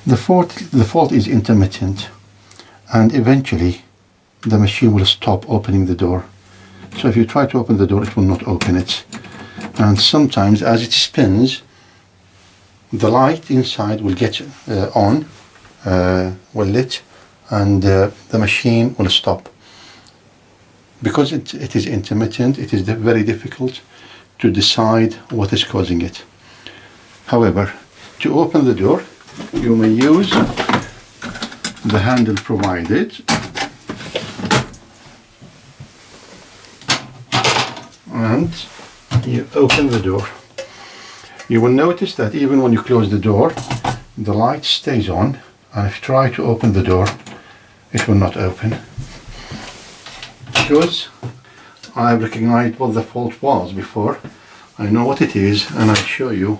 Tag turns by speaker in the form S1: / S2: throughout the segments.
S1: The fault is intermittent, and eventually the machine will stop opening the door. So if you try to open the door, it will not open it. And sometimes as it spins, the light inside will get on, will lit, and the machine will stop. Because it is intermittent, it is very difficult to decide what is causing it. However, to open the door, you may use the handle provided, and you open the door. You will notice that even when you close the door, the light stays on, and if you try to open the door, it will not open. Because I recognized what the fault was before, I know what it is, and I'll show you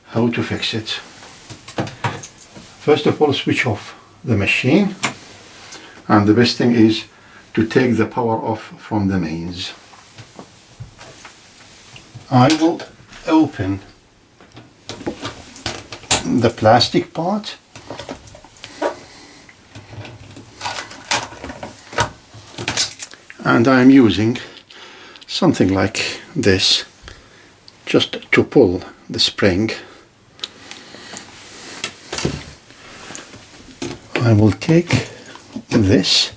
S1: how to fix it. First of all, switch off the machine, and the best thing is to take the power off from the mains. I will open the plastic part, and I am using something like this just to pull the spring. I will take this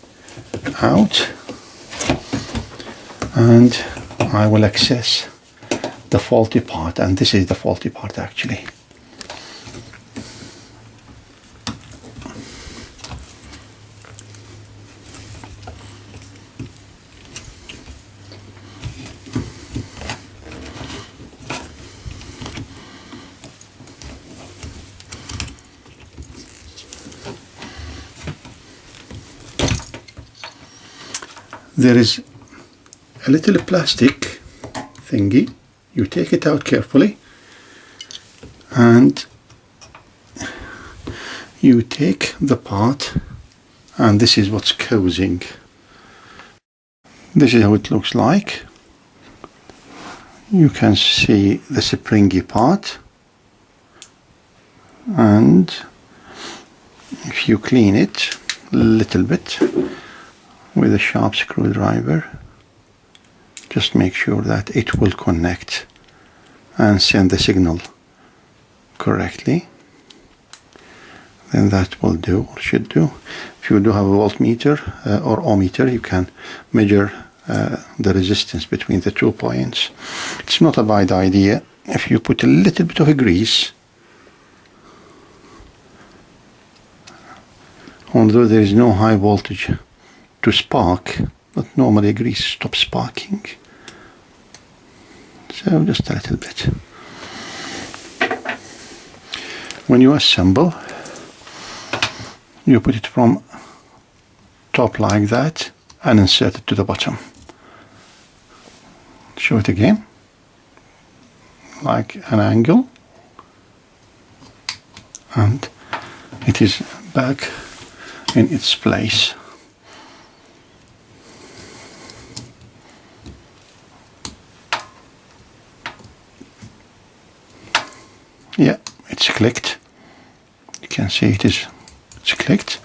S1: out and I will access the faulty part, and this is the faulty part actually. There is a little plastic thingy. You take it out carefully and you take the part, and this is what's causing. This is how it looks like. You can see the springy part, and if you clean it a little bit with a sharp screwdriver, just make sure that it will connect and send the signal correctly. Then that will do, or should do. If you do have a voltmeter or ohmmeter, you can measure the resistance between the 2 points. It's not a bad idea if you put a little bit of a grease, although there is no high voltage to spark, but normally grease stops sparking. So just a little bit. When you assemble, you put it from top like that and insert it to the bottom. Show it again, like an angle, and it is back in its place. Yeah, it's clicked. You can see it's clicked.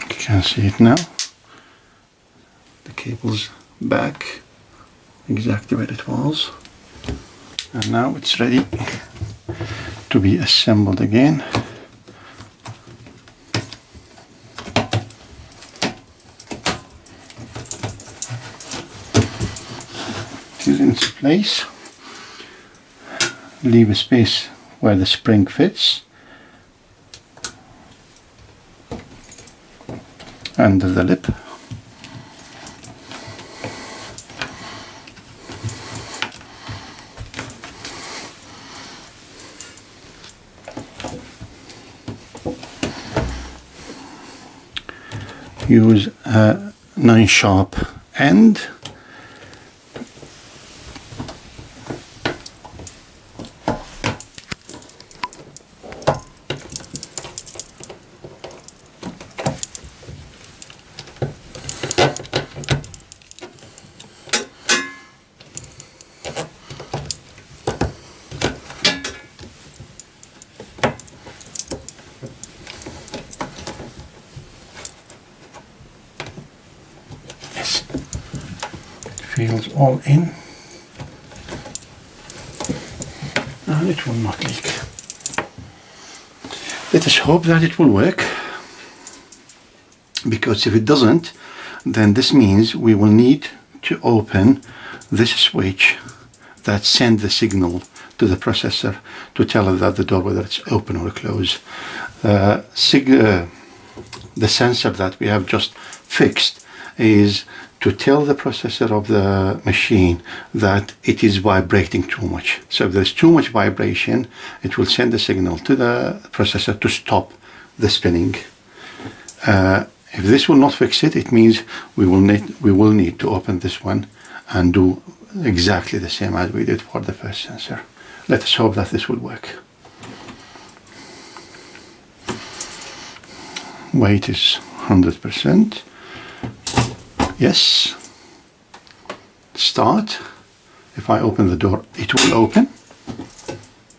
S1: You can see it now. The cable's back exactly where it was, and now it's ready to be assembled again. It is in its place. Leave a space where the spring fits under the lip. Use a 9-sharp end feels all in, and it will not leak. Let us hope that it will work, because if it doesn't, then this means we will need to open this switch that sends the signal to the processor to tell it that the door, whether it's open or closed. The sensor that we have just fixed is to tell the processor of the machine that it is vibrating too much. So if there's too much vibration, it will send the signal to the processor to stop the spinning. If this will not fix it, it means we will need to open this one and do exactly the same as we did for the first sensor. Let us hope that this will work. Weight is 100%. Yes. Start. If I open the door, it will open.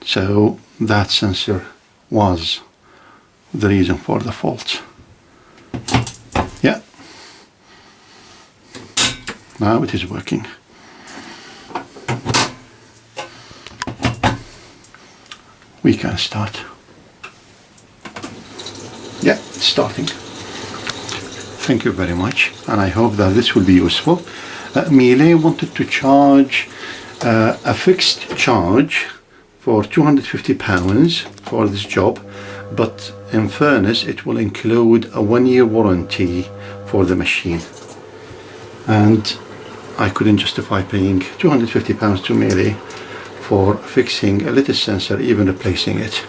S1: So that sensor was the reason for the fault. Yeah. Now it is working. We can start. Yeah, it's starting. Thank you very much, and I hope that this will be useful. Miele wanted to charge a fixed charge for £250 for this job, but in fairness it will include a 1-year warranty for the machine, and I couldn't justify paying £250 to Miele for fixing a little sensor, even replacing it.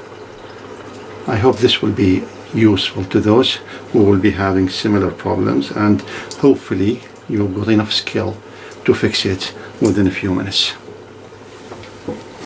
S1: I hope this will be useful to those who will be having similar problems, and hopefully you've got enough skill to fix it within a few minutes.